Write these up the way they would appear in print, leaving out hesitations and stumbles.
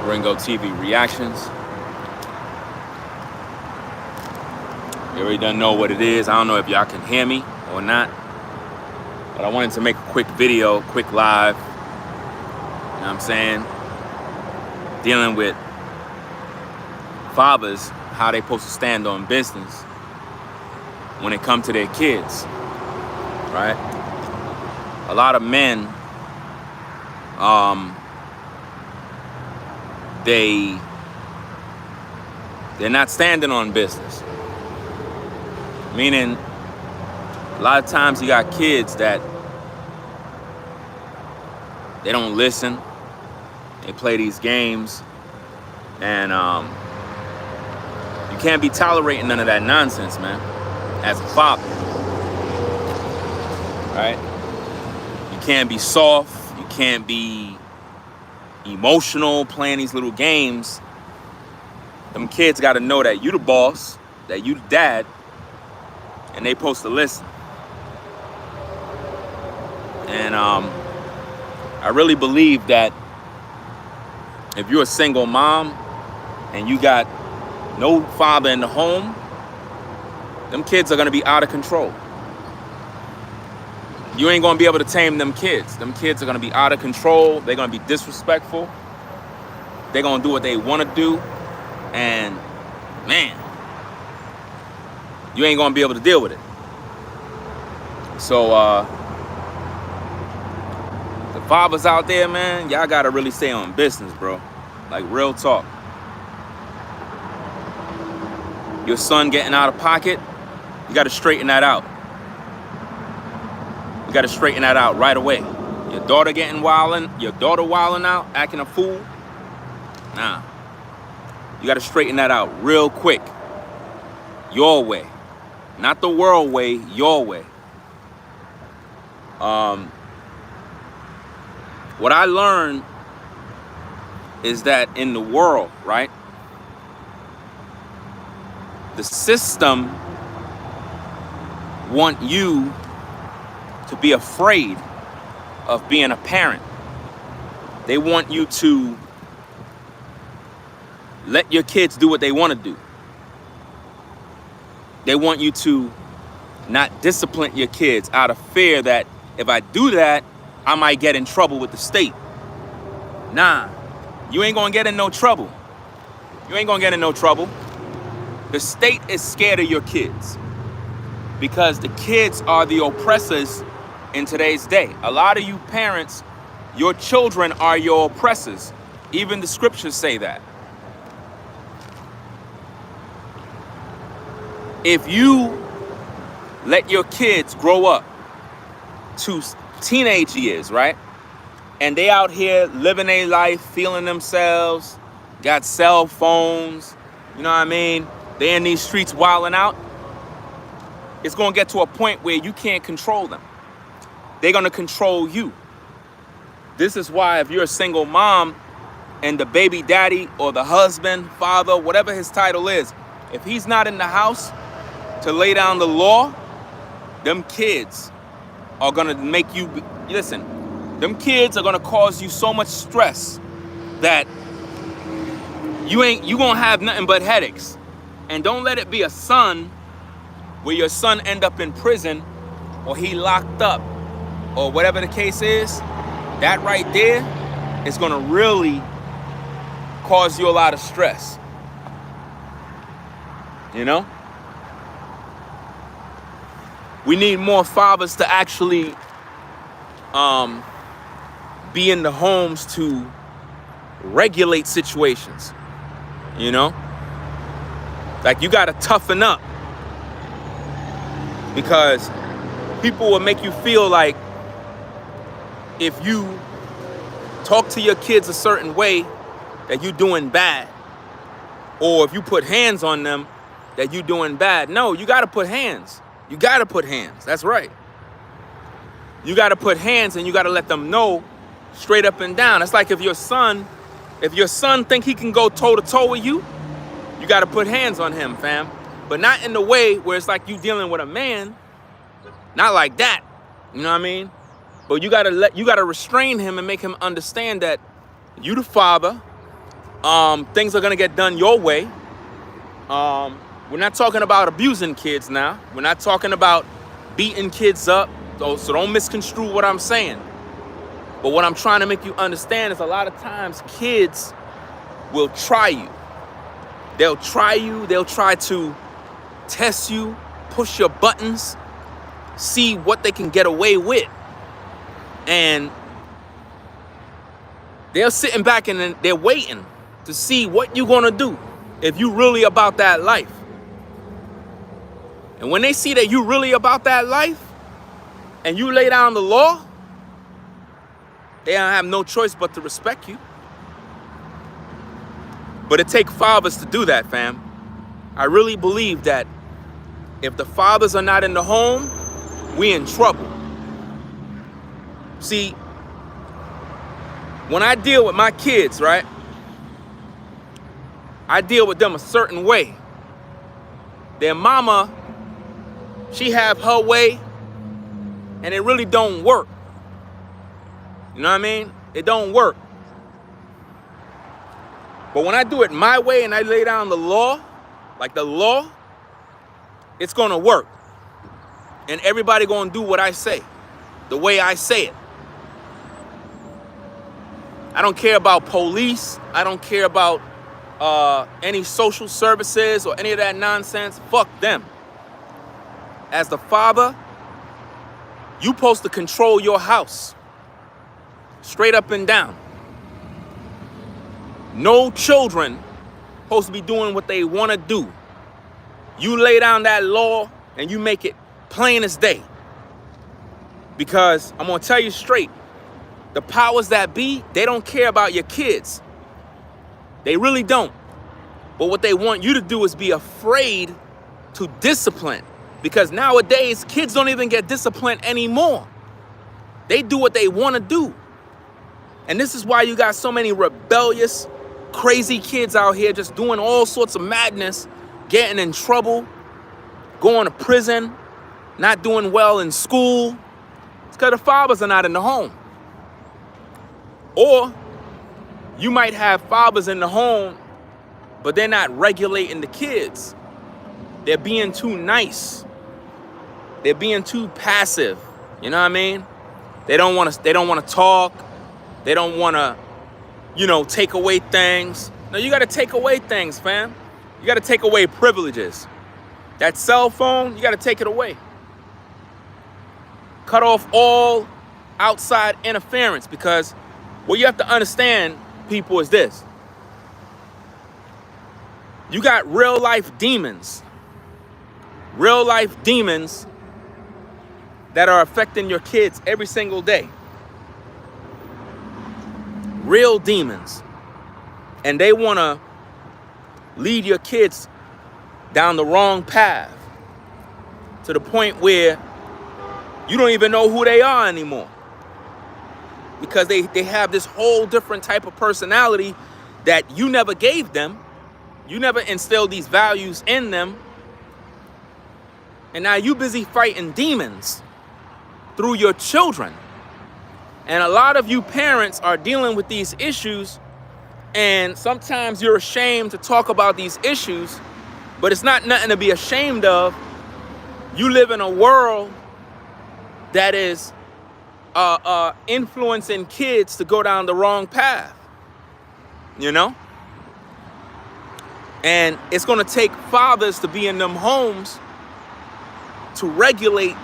Ringo TV reactions. You already done know what it is. I don't know if y'all can hear me or not, but I wanted to make a quick video, quick live, you know what I'm saying, dealing with fathers, how they supposed to stand on business when it comes to their kids, right? A lot of men, they're not standing on business. Meaning, a lot of times you got kids that they don't listen. They play these games, and you can't be tolerating none of that nonsense, man, as a father, right? You can't be soft. You can't be emotional playing these little games. Them kids got to know that you the boss, that you the dad, and they supposed to listen. And I really believe that if you're a single mom and you got no father in the home, them kids are gonna be out of control. You ain't gonna be able to tame them kids. Them kids are gonna be out of control. They're gonna be disrespectful. They're gonna do what they wanna do. And man, you ain't gonna be able to deal with it. So the fathers out there, man, y'all gotta really stay on business, bro. Like, real talk. Your son getting out of pocket, you gotta straighten that out. You gotta straighten that out right away. Your daughter getting wilding out, acting a fool. Nah. You gotta straighten that out real quick. Your way. Not the world way, your way. What I learned is that in the world, right? The system want you to be afraid of being a parent. They want you to let your kids do what they want to do. They want you to not discipline your kids out of fear that if I do that, I might get in trouble with the state. Nah, you ain't gonna get in no trouble. You ain't gonna get in no trouble. The state is scared of your kids because the kids are the oppressors in today's day. A lot of you parents, your children are your oppressors. Even the scriptures say that. If you let your kids grow up to teenage years, right? And they out here living their life, feeling themselves, got cell phones, you know what I mean? They in these streets wilding out. It's gonna get to a point where you can't control them. They're gonna control you. This is why if you're a single mom and the baby daddy or the husband, father, whatever his title is, if he's not in the house to lay down the law, them kids are gonna make you, listen, them kids are gonna cause you so much stress that you gonna have nothing but headaches. And don't let it be a son where your son end up in prison or he locked up or whatever the case is. That right there is gonna really cause you a lot of stress. You know? We need more fathers to actually be in the homes to regulate situations, you know? Like, you gotta toughen up because people will make you feel like if you talk to your kids a certain way that you're doing bad, or if you put hands on them that you're doing bad. No, you gotta put hands. You gotta put hands. That's right. You gotta put hands and you gotta let them know straight up and down. It's like if your son think he can go toe to toe with you, you gotta put hands on him, fam. But not in the way where it's like you dealing with a man. Not like that. You know what I mean? But you gotta restrain him and make him understand that you the father, Things are gonna get done your way. We're not talking about abusing kids now. We're not talking about beating kids up. So don't misconstrue what I'm saying. But what I'm trying to make you understand is a lot of times kids will try you. They'll try you. They'll try to test you, push your buttons, see what they can get away with. And they're sitting back and they're waiting to see what you're gonna do if you really about that life. And when they see that you really about that life and you lay down the law, they don't have no choice but to respect you. But it takes fathers to do that, fam. I really believe that if the fathers are not in the home, we in trouble. See, when I deal with my kids, right, I deal with them a certain way. Their mama, she have her way, and it really don't work. You know what I mean? It don't work. But when I do it my way and I lay down the law, like the law, it's gonna work. And everybody gonna do what I say, the way I say it. I don't care about police. I don't care about any social services or any of that nonsense. Fuck them. As the father, you supposed to control your house. Straight up and down. No children supposed to be doing what they want to do. You lay down that law and you make it plain as day. Because I'm going to tell you straight, the powers that be, they don't care about your kids. They really don't. But what they want you to do is be afraid to discipline. Because nowadays, kids don't even get disciplined anymore. They do what they want to do. And this is why you got so many rebellious, crazy kids out here just doing all sorts of madness, getting in trouble, going to prison, not doing well in school. It's because the fathers are not in the home. Or you might have fathers in the home, but they're not regulating the kids. They're being too nice. They're being too passive. You know what I mean? They don't want to talk. They don't want to, take away things. No, you got to take away things, fam. You got to take away privileges. That cell phone, you got to take it away. Cut off all outside interference, because what you have to understand, people, is this. You got real life demons. Real life demons that are affecting your kids every single day. Real demons. And they want to lead your kids down the wrong path to the point where you don't even know who they are anymore. Because they have this whole different type of personality that you never gave them. You never instilled these values in them. And now you busy fighting demons through your children. And a lot of you parents are dealing with these issues, and sometimes you're ashamed to talk about these issues, but it's not nothing to be ashamed of. You live in a world that is influencing kids to go down the wrong path, And it's going to take fathers to be in them homes to regulate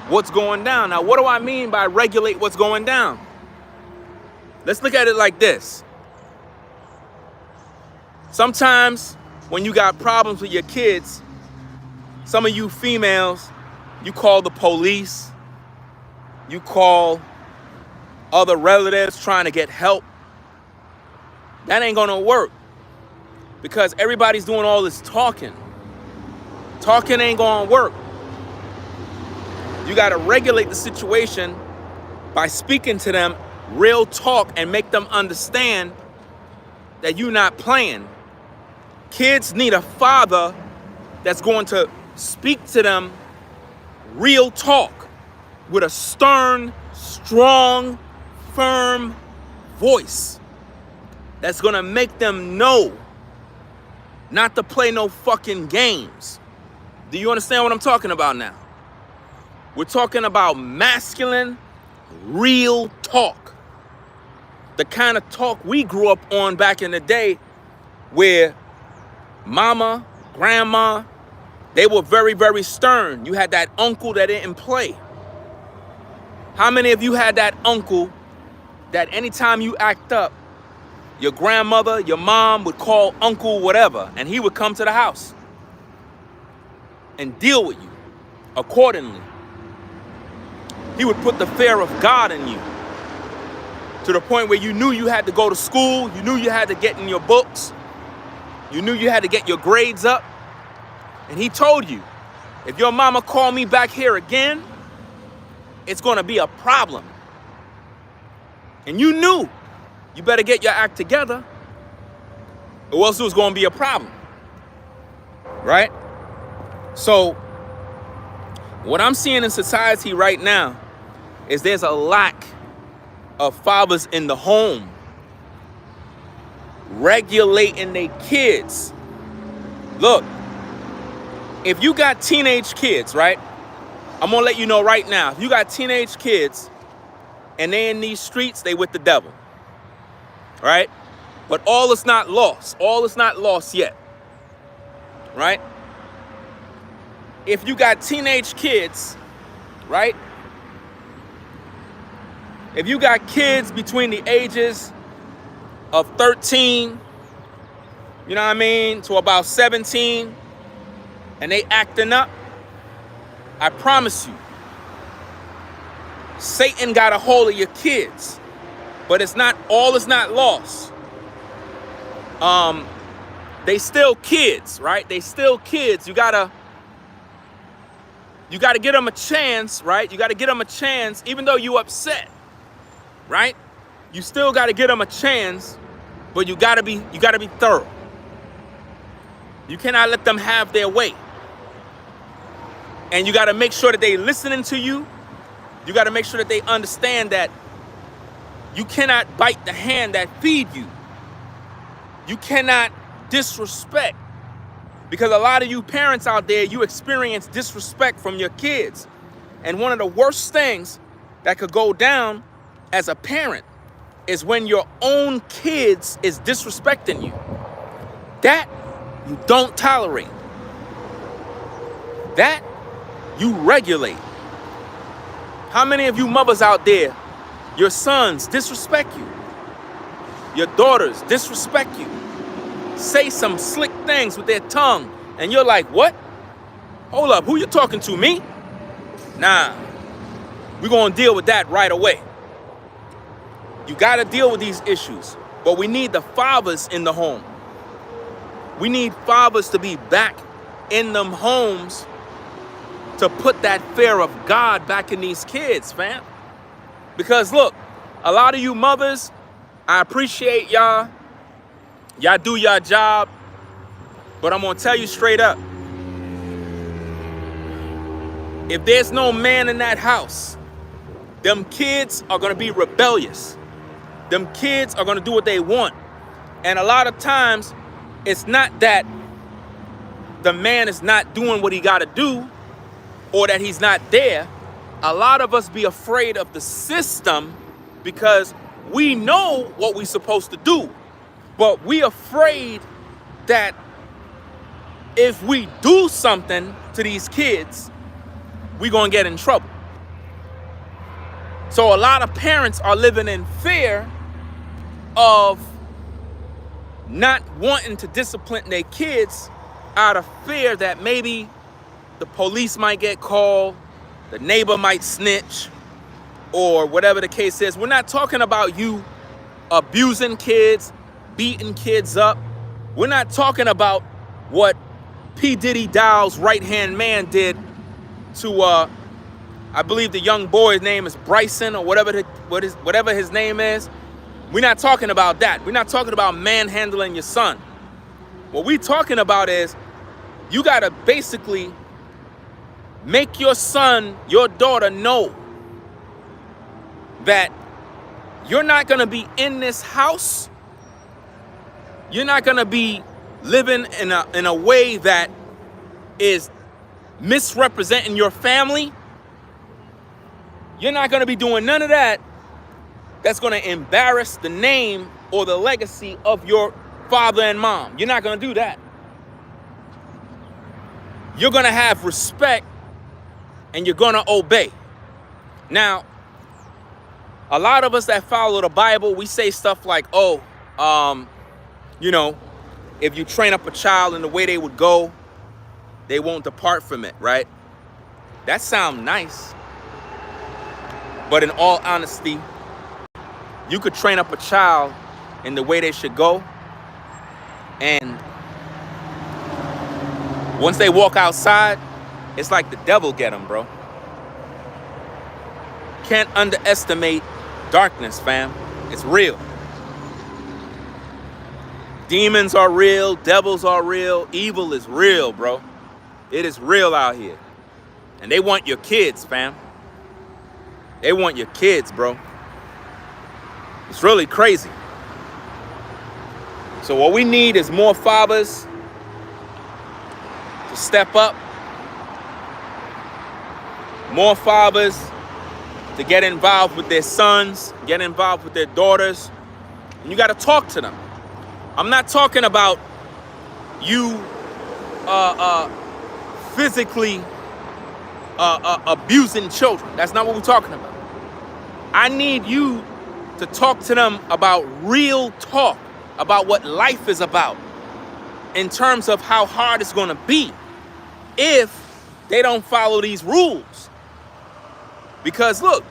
what's going down. Now, what do I mean by regulate what's going down? Let's look at it like this. Sometimes when you got problems with your kids, some of you females, you call the police, you call other relatives trying to get help. That ain't gonna work, because everybody's doing all this talking. Talking ain't gonna work. You gotta regulate the situation by speaking to them real talk and make them understand that you're not playing. Kids need a father that's going to speak to them real talk with a stern, strong, firm voice. that's gonna make them know not to play no fucking games. Do you understand what I'm talking about now? We're talking about masculine, real talk. The kind of talk we grew up on back in the day where mama, grandma, they were very, very stern. You had that uncle that didn't play. How many of you had that uncle that anytime you act up, your grandmother, your mom would call uncle whatever, and he would come to the house and deal with you accordingly? He would put the fear of God in you to the point where you knew you had to go to school, you knew you had to get in your books, you knew you had to get your grades up. And he told you, if your mama call me back here again, it's gonna be a problem. And you knew you better get your act together, or else it was gonna be a problem, right? So what I'm seeing in society right now is there's a lack of fathers in the home regulating their kids. Look, if you got teenage kids, right? I'm gonna let you know right now, if you got teenage kids and they in these streets, they with the devil, right? But all is not lost. All is not lost yet, right? If you got teenage kids, right? If you got kids between the ages of 13, you know what I mean, to about 17, and they acting up, I promise you, Satan got a hold of your kids. But it's not, all is not lost. They still kids, right? They still kids. You gotta give them a chance, right? You gotta give them a chance, even though you upset, right? You still gotta give them a chance, but you gotta be thorough. You cannot let them have their way. And you gotta make sure that they listening to you. You gotta make sure that they understand that you cannot bite the hand that feed you. You cannot disrespect. Because a lot of you parents out there, you experience disrespect from your kids. And one of the worst things that could go down as a parent is when your own kids is disrespecting you. That you don't tolerate. That you regulate. How many of you mothers out there, your sons disrespect you? Your daughters disrespect you? Say some slick things with their tongue, and you're like, what? Hold up, who you talking to, me? Nah, we're gonna deal with that right away. You gotta deal with these issues, but we need the fathers in the home. We need fathers to be back in them homes to put that fear of God back in these kids, fam. Because look, a lot of you mothers, I appreciate y'all. Y'all do your job, but I'm gonna tell you straight up, if there's no man in that house, them kids are gonna be rebellious. Them kids are gonna do what they want. And a lot of times, it's not that the man is not doing what he gotta do or that he's not there. A lot of us be afraid of the system because we know what we're supposed to do. But we afraid that if we do something to these kids, we're gonna get in trouble. So a lot of parents are living in fear of not wanting to discipline their kids out of fear that maybe the police might get called, the neighbor might snitch, or whatever the case is. We're not talking about you abusing kids, beating kids up. We're not talking about what P. Diddy Dow's right-hand man did to, I believe the young boy's name is Bryson or whatever his name is. We're not talking about that. We're not talking about manhandling your son. What we're talking about is you got to basically make your son, your daughter know that you're not going to be in this house You're not gonna be living in a way that is misrepresenting your family. You're not gonna be doing none of that that's gonna embarrass the name or the legacy of your father and mom. You're not gonna do that. You're gonna have respect and you're gonna obey. Now, a lot of us that follow the Bible, we say stuff like, oh, you know, if you train up a child in the way they would go, they won't depart from it, right? That sounds nice. But in all honesty, you could train up a child in the way they should go, and once they walk outside, it's like the devil get them, bro. Can't underestimate darkness, fam. It's real. Demons are real, devils are real, evil is real, bro. It is real out here. And they want your kids, fam. They want your kids, bro. It's really crazy. So what we need is more fathers to step up. More fathers to get involved with their sons, get involved with their daughters. And you got to talk to them. I'm not talking about you physically abusing children. That's not what we're talking about. I need you to talk to them about real talk, about what life is about, in terms of how hard it's going to be if they don't follow these rules. Because look,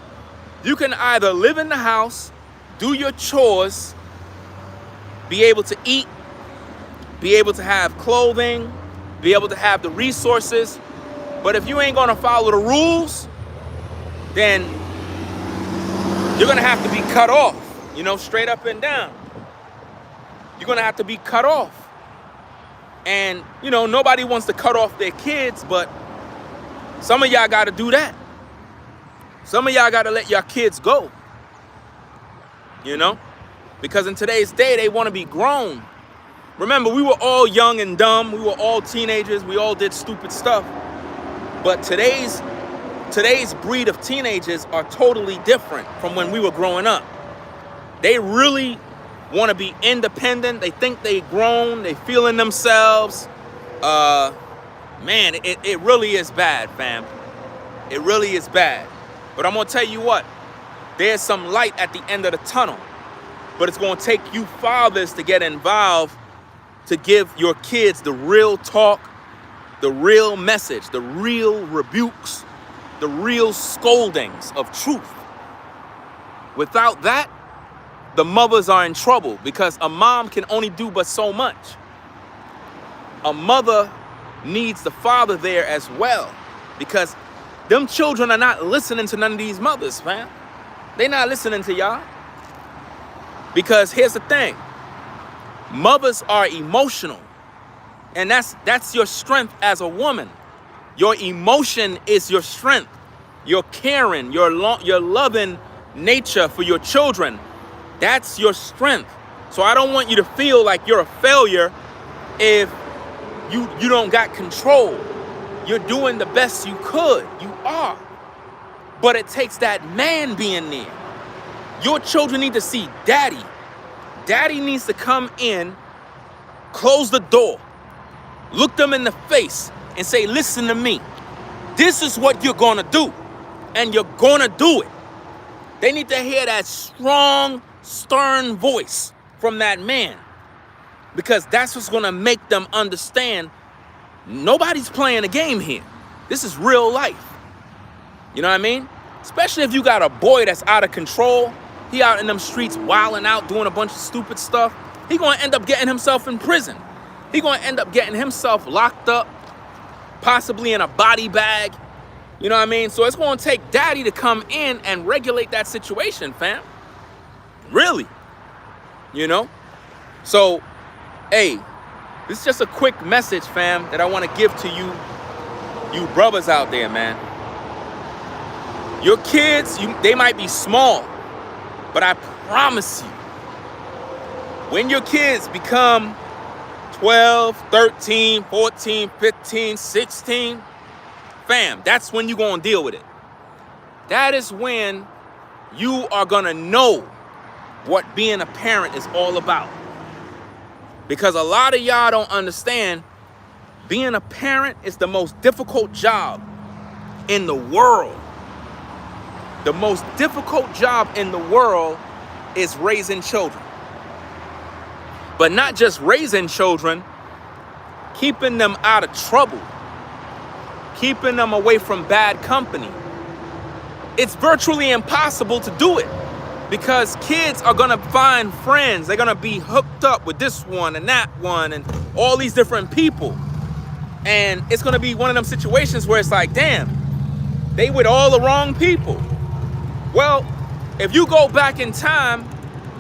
you can either live in the house, do your chores, be able to eat, be able to have clothing, be able to have the resources. But if you ain't gonna follow the rules, then you're gonna have to be cut off, you know, straight up and down. You're gonna have to be cut off. And, you know, nobody wants to cut off their kids, but some of y'all gotta do that. Some of y'all gotta let your kids go, you know? Because in today's day, they wanna be grown. Remember, we were all young and dumb. We were all teenagers. We all did stupid stuff. But today's breed of teenagers are totally different from when we were growing up. They really want to be independent. They think they grown. They feeling themselves. Man, it really is bad, fam. It really is bad. But I'm going to tell you what. There's some light at the end of the tunnel. But it's going to take you fathers to get involved, to give your kids the real talk, the real message, the real rebukes, the real scoldings of truth. Without that, the mothers are in trouble, because a mom can only do but so much. A mother needs the father there as well, because them children are not listening to none of these mothers, man. They not listening to y'all. Because here's the thing. Mothers are emotional. And that's your strength as a woman. Your emotion is your strength. Your caring, your loving nature for your children. That's your strength. So I don't want you to feel like you're a failure if you don't got control. You're doing the best you could. You are. But it takes that man being there. Your children need to see daddy. Daddy needs to come in, close the door, look them in the face and say, listen to me. This is what you're gonna do, and you're gonna do it. They need to hear that strong, stern voice from that man, because that's what's gonna make them understand nobody's playing a game here. This is real life. You know what I mean? Especially if you got a boy that's out of control. He out in them streets wilding out, doing a bunch of stupid stuff. He gonna end up getting himself in prison. He gonna end up getting himself locked up, possibly in a body bag. You know what I mean? So it's gonna take daddy to come in and regulate that situation, fam. Really. You know? So, hey, this is just a quick message, fam, that I want to give to you brothers out there, man. Your kids, they might be small, but I promise you, When your kids become 12, 13, 14, 15, 16, fam, that's when you're going to deal with it. That is when you are going to know what being a parent is all about. Because a lot of y'all don't understand, being a parent is the most difficult job in the world. The most difficult job in the world is raising children. But not just raising children, keeping them out of trouble, keeping them away from bad company. It's virtually impossible to do it because kids are gonna find friends. They're gonna be hooked up with this one and that one and all these different people. And it's gonna be one of them situations where it's like, damn, they with all the wrong people. Well, if you go back in time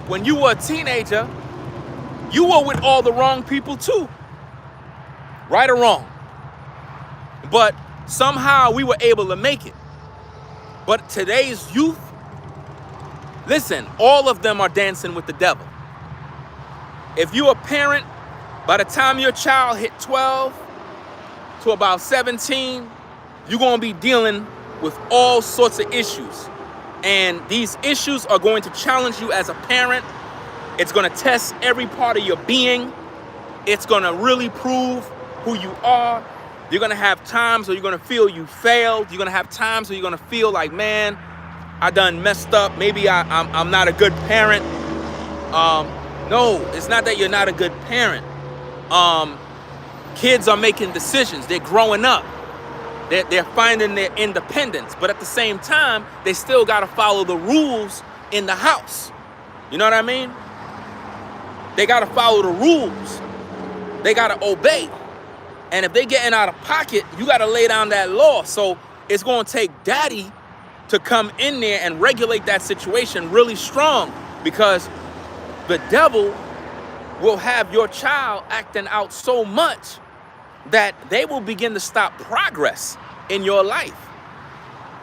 when you were a teenager, you were with all the wrong people too. Right or wrong. But somehow we were able to make it. But today's youth, listen, all of them are dancing with the devil. If you're a parent, by the time your child hit 12 to about 17, you're going to be dealing with all sorts of issues. And these issues are going to challenge you as a parent. It's going to test every part of your being. It's going to really prove who you are. You're going to have times where you're going to feel you failed. You're going to have times where you're going to feel like, man, I done messed up. Maybe I'm not a good parent. No, it's not that you're not a good parent. Kids are making decisions. They're growing up. They're finding their independence. But at the same time, they still got to follow the rules in the house. You know what I mean? They got to follow the rules. They got to obey. And if they getting out of pocket, you got to lay down that law. So it's going to take daddy to come in there and regulate that situation really strong, because the devil will have your child acting out so much that they will begin to stop progress in your life.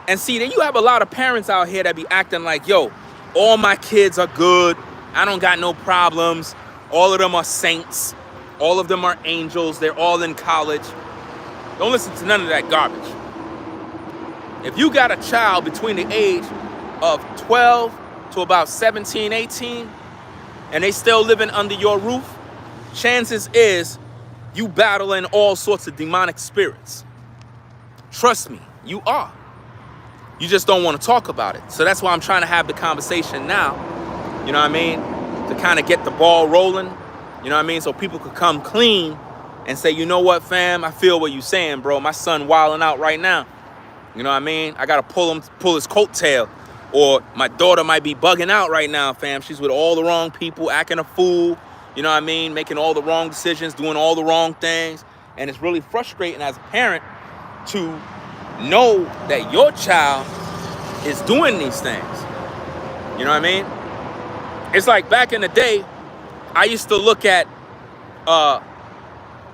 And see, then you have a lot of parents out here that be acting like, yo, all my kids are good. I don't got no problems. All of them are saints. All of them are angels. They're all in college. Don't listen to none of that garbage. If you got a child between the age of 12 to about 17, 18, and they still living under your roof, chances is you battling all sorts of demonic spirits. Trust me, you are. You just don't want to talk about it. So that's why I'm trying to have the conversation now, you know what I mean? To kind of get the ball rolling, you know what I mean? So people could come clean and say, you know what, fam? I feel what you're saying, bro. My son wilding out right now. You know what I mean? I got to pull his coattail. Or my daughter might be bugging out right now, fam. She's with all the wrong people, acting a fool. You know what I mean? Making all the wrong decisions, doing all the wrong things. And it's really frustrating as a parent to know that your child is doing these things. You know what I mean? It's like back in the day, I used to look at,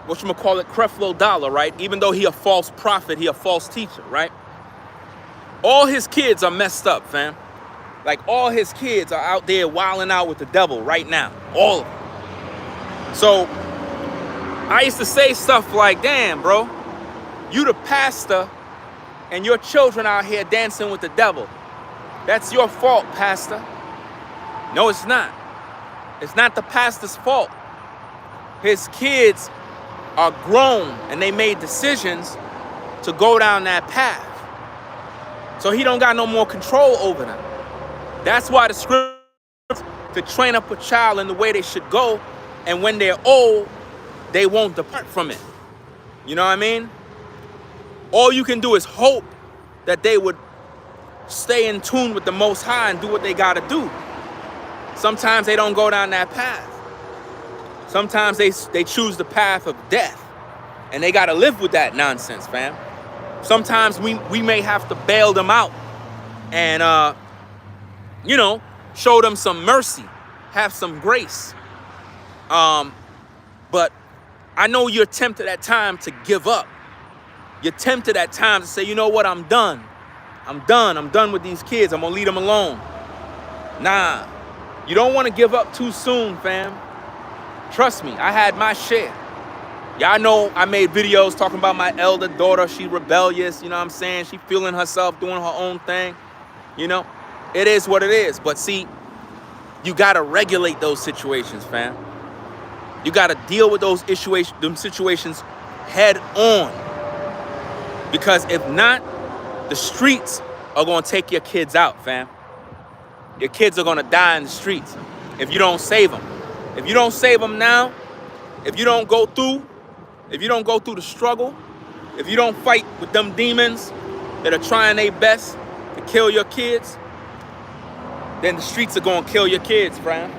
Creflo Dollar, right? Even though he a false prophet, he a false teacher, right? All his kids are messed up, fam. Like, all his kids are out there wilding out with the devil right now. All of them. So, I used to say stuff like, damn, bro, you the pastor and your children out here dancing with the devil. That's your fault, pastor. No, it's not. It's not the pastor's fault. His kids are grown and they made decisions to go down that path. So he don't got no more control over them. That's why the scripture to train up a child in the way they should go, and when they're old, they won't depart from it. You know what I mean? All you can do is hope that they would stay in tune with the Most High and do what they got to do. Sometimes they don't go down that path. Sometimes they choose the path of death, and they got to live with that nonsense, fam. Sometimes we may have to bail them out and, show them some mercy, have some grace. But I know you're tempted at times to give up. You're tempted at times to say, you know what, I'm done. I'm done with these kids. I'm going to leave them alone. Nah, you don't want to give up too soon, fam. Trust me, I had my share. Y'all know I made videos talking about my elder daughter. She rebellious, you know what I'm saying? She feeling herself, doing her own thing, you know? It is what it is. But see, you gotta regulate those situations, fam. You gotta deal with those situations head on. Because if not, the streets are gonna take your kids out, fam. Your kids are gonna die in the streets if you don't save them. If you don't save them now, if you don't go through the struggle, if you don't fight with them demons that are trying their best to kill your kids, then the streets are gonna kill your kids, fam.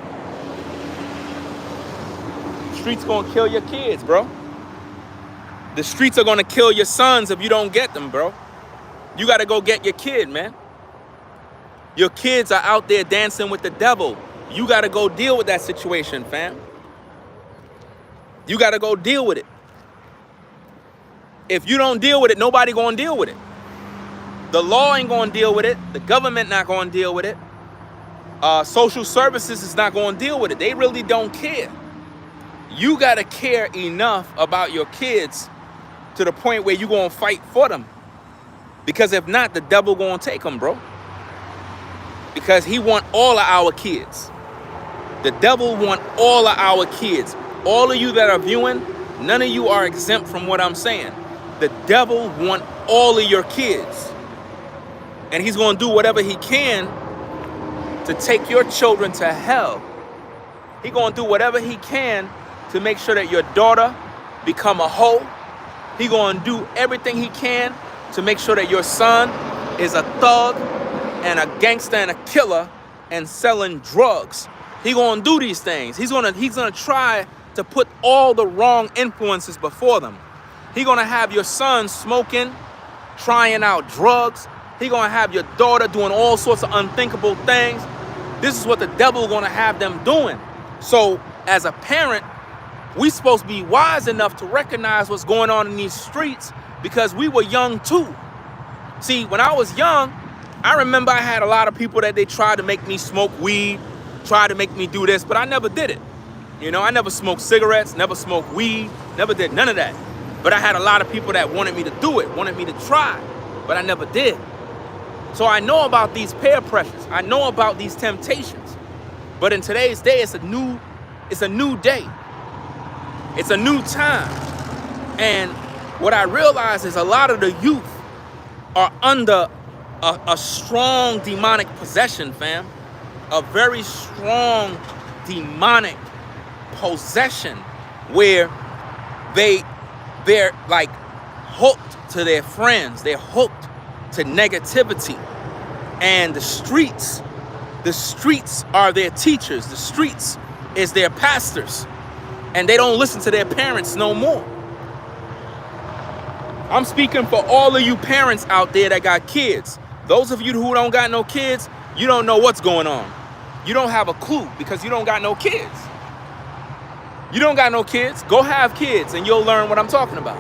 The streets gonna kill your kids, bro. The streets are gonna kill your sons if you don't get them, bro. You gotta go get your kid, man. Your kids are out there dancing with the devil. You gotta go deal with that situation, fam. You gotta go deal with it. If you don't deal with it, nobody gonna deal with it. The law ain't gonna deal with it. The government not gonna deal with it. Social services is not gonna deal with it. They really don't care. You gotta care enough about your kids to the point where you gonna fight for them. Because if not, the devil gonna take them, bro. Because he want all of our kids. The devil want all of our kids. All of you that are viewing, none of you are exempt from what I'm saying. The devil want all of your kids. And he's gonna do whatever he can to take your children to hell. He gonna do whatever he can to make sure that your daughter become a hoe. He gonna do everything he can to make sure that your son is a thug and a gangster and a killer and selling drugs. He gonna do these things. He's gonna try to put all the wrong influences before them. He gonna have your son smoking, trying out drugs. He gonna have your daughter doing all sorts of unthinkable things. This is what the devil gonna have them doing. So as a parent, we supposed to be wise enough to recognize what's going on in these streets because we were young too. See, when I was young, I remember I had a lot of people that they tried to make me smoke weed, tried to make me do this, but I never did it. You know, I never smoked cigarettes, never smoked weed, never did none of that. But I had a lot of people that wanted me to do it, wanted me to try, but I never did. So I know about these peer pressures. I know about these temptations. But in today's day, it's a new day. It's a new time. And what I realize is a lot of the youth are under a strong demonic possession, fam. A very strong demonic possession where they're like hooked to their friends. They're hooked to negativity. And the streets are their teachers. The streets is their pastors. And they don't listen to their parents no more. I'm speaking for all of you parents out there that got kids. Those of you who don't got no kids, you don't know what's going on. You don't have a clue because you don't got no kids. You don't got no kids. Go have kids and you'll learn what I'm talking about.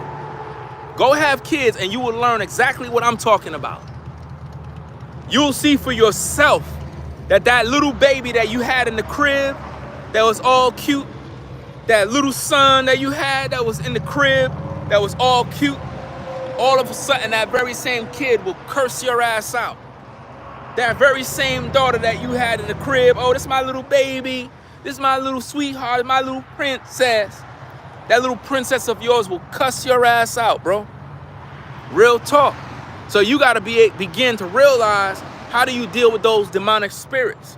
Go have kids and you will learn exactly what I'm talking about. You'll see for yourself that little baby that you had in the crib that was all cute, that little son that you had that was in the crib that was all cute, all of a sudden that very same kid will curse your ass out. That very same daughter that you had in the crib, oh, this is my little baby, this is my little sweetheart, my little princess. That little princess of yours will cuss your ass out, bro. Real talk. So you got to begin to realize, how do you deal with those demonic spirits?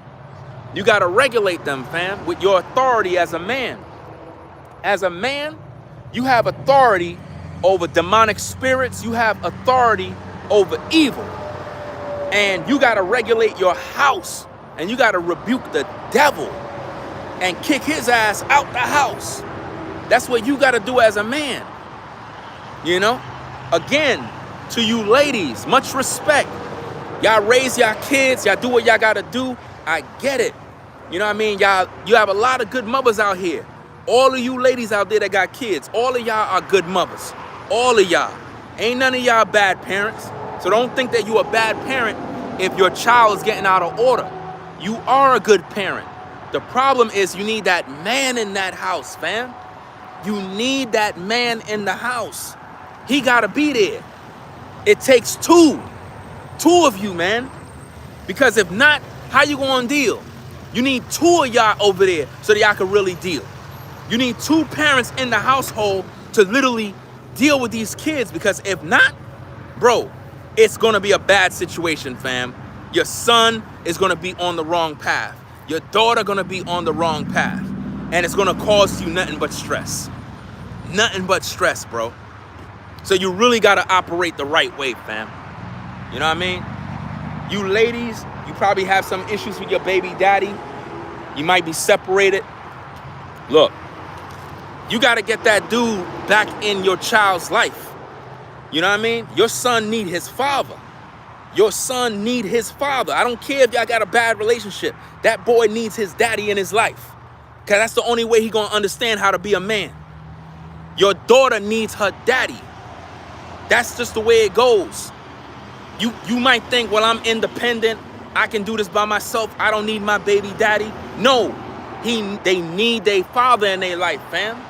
You got to regulate them, fam, with your authority as a man. As a man, you have authority over demonic spirits. You have authority over evil. And you got to regulate your house. And you got to rebuke the devil and kick his ass out the house. That's what you got to do as a man. You know? Again, to you ladies, much respect. Y'all raise y'all kids. Y'all do what y'all got to do. I get it. You know what I mean? Y'all, you have a lot of good mothers out here. All of you ladies out there that got kids, all of y'all are good mothers. All of y'all. Ain't none of y'all bad parents. So don't think that you a bad parent if your child is getting out of order. You are a good parent. The problem is you need that man in that house, fam. You need that man in the house. He gotta be there. It takes two of you, man. Because if not, how you gonna deal? You need two of y'all over there so that y'all can really deal. You need two parents in the household to literally deal with these kids, because if not, bro, it's gonna be a bad situation, fam. Your son is gonna be on the wrong path. Your daughter gonna be on the wrong path. And it's gonna cause you nothing but stress. Nothing but stress, bro. So you really gotta operate the right way, fam. You know what I mean? You ladies, you probably have some issues with your baby daddy. You might be separated. Look, you gotta get that dude back in your child's life. You know what I mean? Your son need his father. Your son need his father. I don't care if y'all got a bad relationship. That boy needs his daddy in his life. Because that's the only way he gonna understand how to be a man. Your daughter needs her daddy. That's just the way it goes. You might think, well, I'm independent. I can do this by myself. I don't need my baby daddy. No, they need their father in their life, fam.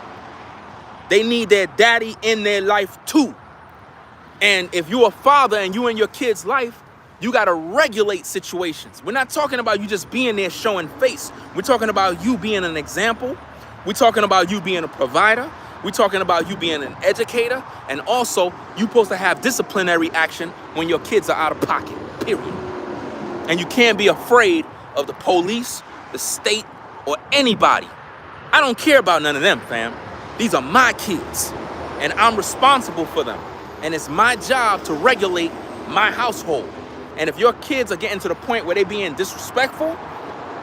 They need their daddy in their life too. And if you're a father and you in your kid's life, you got to regulate situations. We're not talking about you just being there showing face. We're talking about you being an example. We're talking about you being a provider. We're talking about you being an educator. And also, you're supposed to have disciplinary action when your kids are out of pocket, period. And you can't be afraid of the police, the state, or anybody. I don't care about none of them, fam. These are my kids, and I'm responsible for them. And it's my job to regulate my household. And if your kids are getting to the point where they're being disrespectful,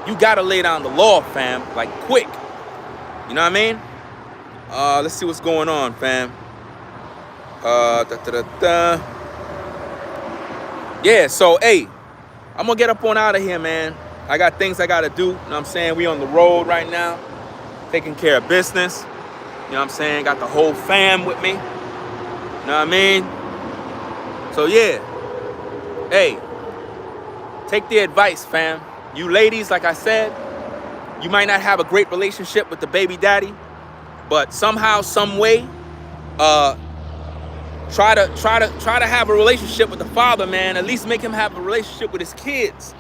you gotta lay down the law, fam, like quick. You know what I mean? Let's see what's going on, fam. Yeah, so, hey, I'm gonna get up on out of here, man. I got things I gotta do. You know what I'm saying? We on the road right now, taking care of business. You know what I'm saying? Got the whole fam with me. You know what I mean? So, yeah. Hey, take the advice, fam. You ladies, like I said, you might not have a great relationship with the baby daddy, but somehow, some way, try to have a relationship with the father, man. At least make him have a relationship with his kids.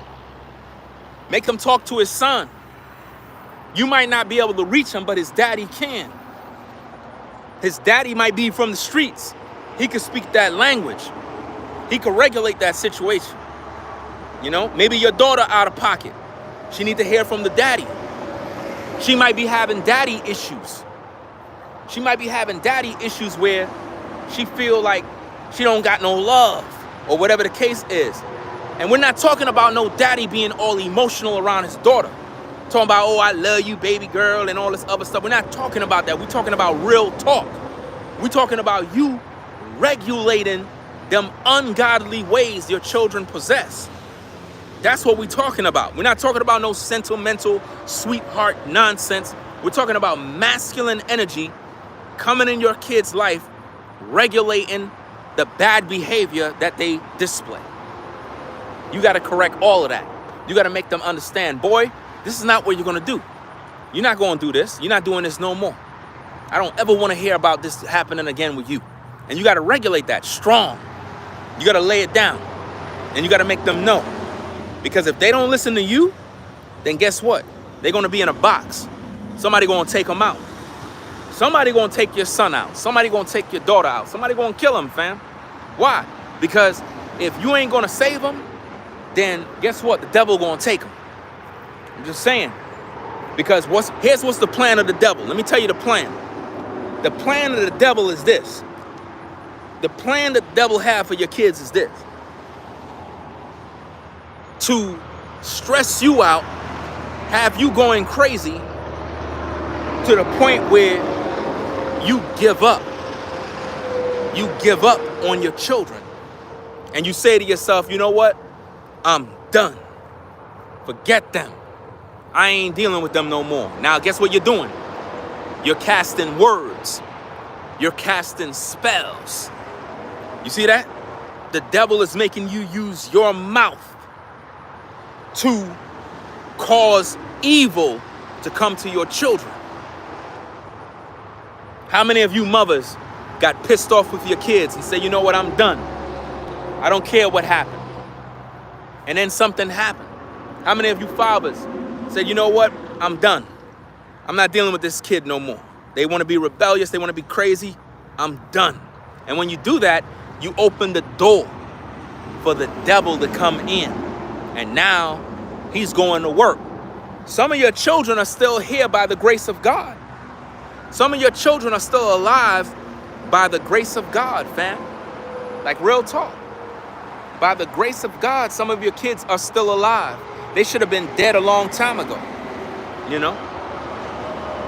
Make him talk to his son. You might not be able to reach him, but his daddy can. His daddy might be from the streets. He could speak that language. He could regulate that situation. You know, maybe your daughter out of pocket. She need to hear from the daddy. She might be having daddy issues. She might be having daddy issues where she feel like she don't got no love or whatever the case is. And we're not talking about no daddy being all emotional around his daughter. Talking about, oh, I love you, baby girl, and all this other stuff. We're not talking about that. We're talking about real talk. We're talking about you regulating them ungodly ways your children possess. That's what we're talking about. We're not talking about no sentimental, sweetheart nonsense. We're talking about masculine energy coming in your kid's life, regulating the bad behavior that they display. You got to correct all of that. You got to make them understand, boy, this is not what you're going to do. You're not going to do this. You're not doing this no more. I don't ever want to hear about this happening again with you. And you got to regulate that strong. You got to lay it down. And you got to make them know. Because if they don't listen to you, then guess what? They're going to be in a box. Somebody going to take them out. Somebody going to take your son out. Somebody going to take your daughter out. Somebody going to kill them, fam. Why? Because if you ain't going to save them, then guess what? The devil going to take them. I'm just saying. Because here's what's the plan of the devil. Let me tell you the plan. The plan of the devil is this. The plan that the devil have for your kids is this. To stress you out, have you going crazy to the point where you give up. You give up on your children. And you say to yourself, you know what? I'm done. Forget them. I ain't dealing with them no more. Now, guess what you're doing? You're casting words. You're casting spells. You see that? The devil is making you use your mouth to cause evil to come to your children? How many of you mothers got pissed off with your kids and say, you know what, I'm done. I don't care what happened. And then something happened. How many of you fathers said, you know what, I'm done. I'm not dealing with this kid no more. They want to be rebellious. They want to be crazy. I'm done. And when you do that, you open the door for the devil to come in. And now he's going to work. Some of your children are still here by the grace of God. Some of your children are still alive by the grace of God, fam. Like real talk. By the grace of God, some of your kids are still alive. They should have been dead a long time ago. You know?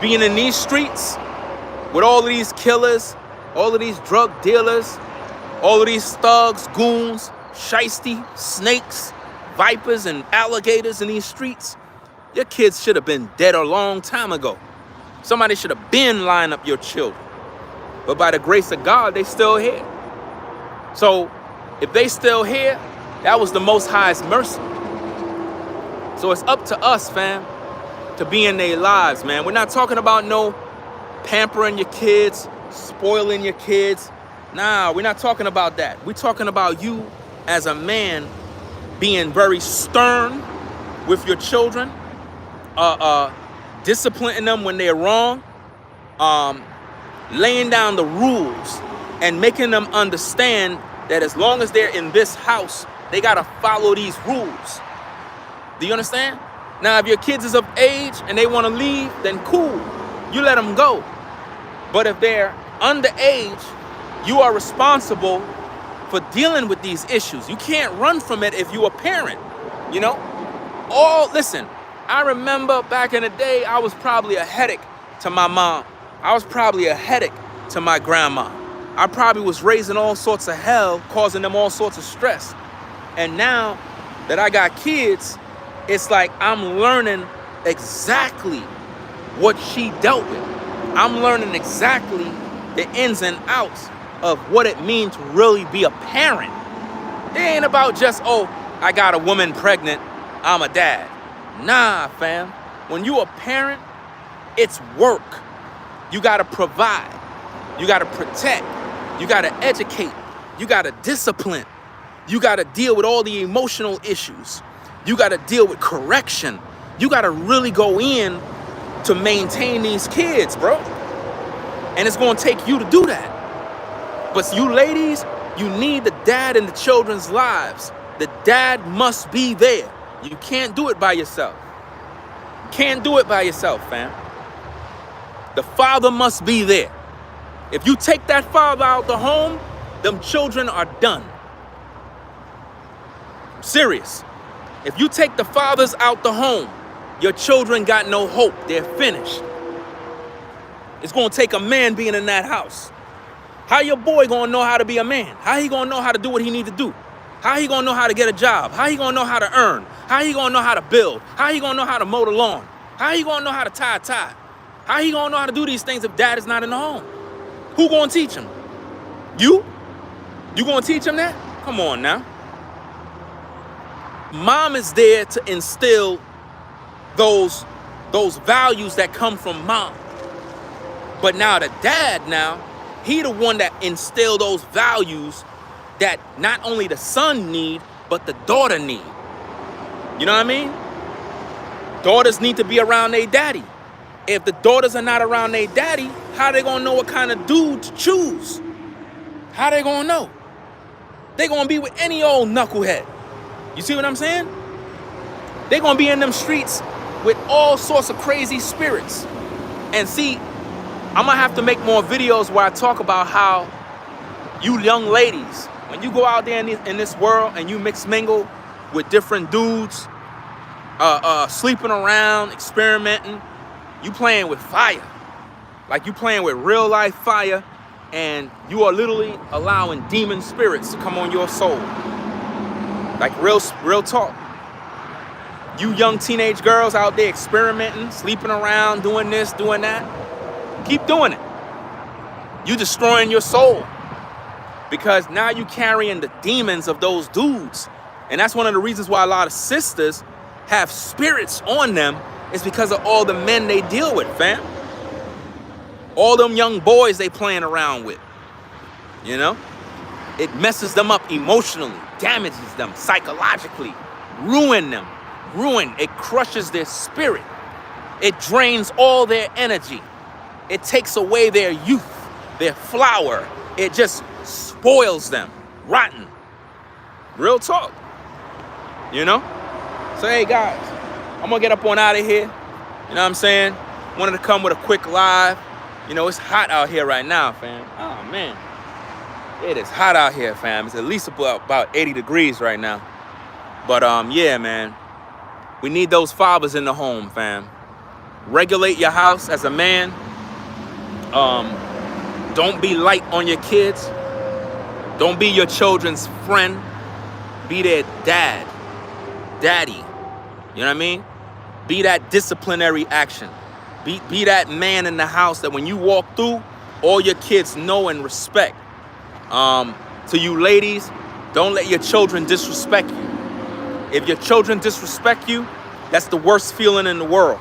Being in these streets with all of these killers, all of these drug dealers, all of these thugs, goons, shiesty, snakes, vipers, and alligators in these streets, your kids should have been dead a long time ago. Somebody should have been lining up your children. But by the grace of God, they still here. So if they still here, that was the Most High's mercy. So it's up to us, fam, to be in their lives, man. We're not talking about no pampering your kids, spoiling your kids. Nah, we're not talking about that. We're talking about you as a man being very stern with your children, disciplining them when they're wrong, laying down the rules and making them understand that as long as they're in this house, they gotta follow these rules. Do you understand? Now, if your kids is of age and they wanna leave, then cool, you let them go. But if they're underage, you are responsible for dealing with these issues. You can't run from it if you're a parent, you know? Listen, I remember back in the day, I was probably a headache to my mom. I was probably a headache to my grandma. I probably was raising all sorts of hell, causing them all sorts of stress. And now that I got kids, it's like I'm learning exactly what she dealt with. I'm learning exactly the ins and outs of what it means to really be a parent. It ain't about just, oh, I got a woman pregnant, I'm a dad. Nah, fam. When you a parent, it's work. You gotta provide. You gotta protect. You gotta educate. You gotta discipline. You gotta deal with all the emotional issues. You gotta deal with correction. You gotta really go in to maintain these kids, bro. And it's gonna take you to do that. But you ladies, you need the dad in the children's lives. The dad must be there. You can't do it by yourself. You can't do it by yourself, fam. The father must be there. If you take that father out the home, them children are done. I'm serious. If you take the fathers out the home, your children got no hope. They're finished. It's gonna take a man being in that house. How your boy gonna know how to be a man? How he gonna know how to do what he need to do? How he gonna know how to get a job? How he gonna know how to earn? How he gonna know how to build? How he gonna know how to mow the lawn? How he gonna know how to tie a tie? How he gonna know how to do these things if dad is not in the home? Who gonna teach him? You? You gonna teach him that? Come on now. Mom is there to instill those values that come from mom. But now the dad he the one that instilled those values that not only the son need, but the daughter need. You know what I mean? Daughters need to be around their daddy. If the daughters are not around their daddy, how they gonna know what kind of dude to choose? How they gonna know? They gonna be with any old knucklehead. You see what I'm saying? They gonna be in them streets with all sorts of crazy spirits. And see, I'm gonna have to make more videos where I talk about how you young ladies, when you go out there in this world and you mix mingle with different dudes, sleeping around, experimenting, you playing with fire. Like you playing with real life fire, and you are literally allowing demon spirits to come on your soul. Like real talk. You young teenage girls out there experimenting, sleeping around, doing this, doing that. Keep doing it. You destroying your soul. Because now you carrying the demons of those dudes. And that's one of the reasons why a lot of sisters have spirits on them It's because of all the men they deal with, fam. All them young boys they playing around with, you know? It messes them up emotionally, damages them psychologically, it crushes their spirit. It drains all their energy. It takes away their youth, their flower. It just spoils them, rotten. Real talk, you know? So hey guys, I'm gonna get up on out of here. You know what I'm saying? Wanted to come with a quick live. You know, it's hot out here right now, fam. Oh man, it is hot out here, fam. It's at least about 80 degrees right now. But yeah, man, we need those fathers in the home, fam. Regulate your house as a man. Don't be light on your kids. Don't be your children's friend. Be their daddy. You know what I mean? Be that disciplinary action. Be that man in the house that when you walk through, all your kids know and respect. To you ladies, don't let your children disrespect you. If your children disrespect you, that's the worst feeling in the world.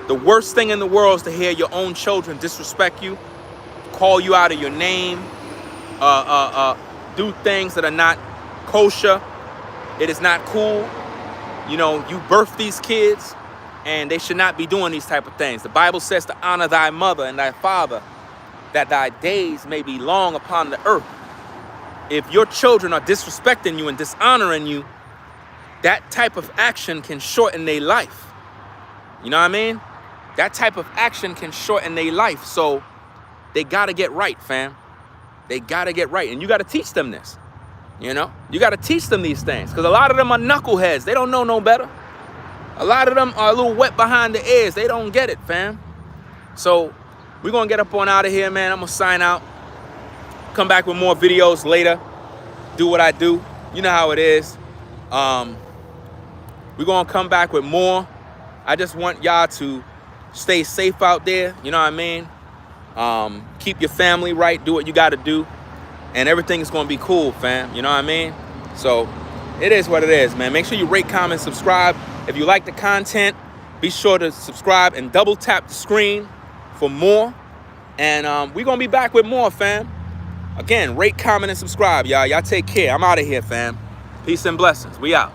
The worst thing in the world is to hear your own children disrespect you, call you out of your name, do things that are not kosher. It is not cool. You know, you birthed these kids and they should not be doing these type of things. The Bible says to honor thy mother and thy father, that thy days may be long upon the earth. If your children are disrespecting you and dishonoring you, that type of action can shorten their life. You know what I mean? That type of action can shorten their life. So they got to get right, fam. They got to get right. And you got to teach them this. You know? You got to teach them these things. Because a lot of them are knuckleheads. They don't know no better. A lot of them are a little wet behind the ears. They don't get it, fam. So we're going to get up on out of here, man. I'm going to sign out. Come back with more videos later. Do what I do. You know how it is. We're going to come back with more. I just want y'all to stay safe out there. You know what I mean? Keep your family right. Do what you got to do. And everything is going to be cool, fam. You know what I mean? So it is what it is, man. Make sure you rate, comment, subscribe. If you like the content, be sure to subscribe and double tap the screen for more. And we're going to be back with more, fam. Again, rate, comment, and subscribe, y'all. Y'all take care. I'm out of here, fam. Peace and blessings. We out.